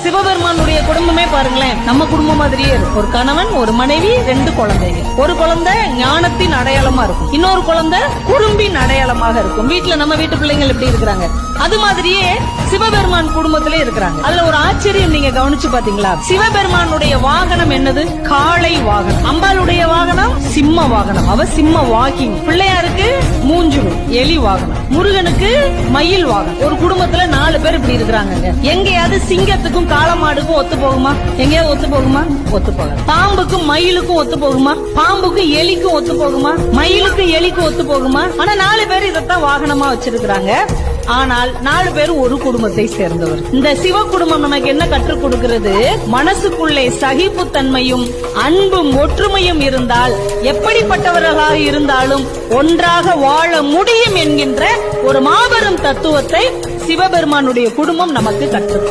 சிவபெருமானுடைய குடும்பமே பாருங்களேன், நம்ம குடும்பம் மாதிரியே இருக்கும். ஒரு கணவன், ஒரு மனைவி, 2 குழந்தைங்க. ஒரு குழந்தை ஞானத்தின் அடையாளமா இருக்கும், இன்னொரு குழந்தை குறும்பின் அடையாளமாக இருக்கும். வீட்டுல நம்ம வீட்டு பிள்ளைங்கள் எப்படி இருக்கிறாங்க, அது மாதிரியே சிவபெருமான் குடும்பத்திலே இருக்கிறாங்க. அதுல ஒரு ஆச்சரியம் நீங்க கவனிச்சு பாத்தீங்களா? சிவபெருமானுடைய வாகனம் என்னது? காளை வாகனம். அம்பாளுடைய வாகனம் சிம்ம வாகனம், அவ சிம்ம வாக்கிங். பிள்ளையாருக்கு மூஞ்சுரு எலி வாகனம், முருகனுக்கு மயில் வாகனம். ஒரு குடும்பத்துல 4 பேர் இப்படி இருக்கிறாங்க. எங்கேயாவது சிங்கத்துக்கும் காளமாடுக்கும் ஒத்து போகுமா? எங்கேயாவது ஒத்து போகுமா? ஒத்து போக. பாம்புக்கும் மயிலுக்கும் ஒத்து போகுமா? பாம்புக்கும் எலிக்கும் ஒத்து போகுமா? மயிலுக்கும் எலிக்கும் ஒத்து போகுமா? ஆனா 4 பேர் இதைத்தான் வாகனமா வச்சிருக்கிறாங்க. ஆனால் 4 பேர் ஒரு குடும்பத்தை சேர்ந்தவர். இந்த சிவ குடும்பம் நமக்கு என்ன கற்றுக் கொடுக்கிறது? மனசுக்குள்ளே சகிப்புத்தன்மையும் அன்பும் ஒற்றுமையும் இருந்தால் எப்படிப்பட்டவர்களாக இருந்தாலும் ஒன்றாக வாழ முடியும் என்கின்ற ஒரு மாபெரும் தத்துவத்தை சிவபெருமானுடைய குடும்பம் நமக்கு கற்றுக்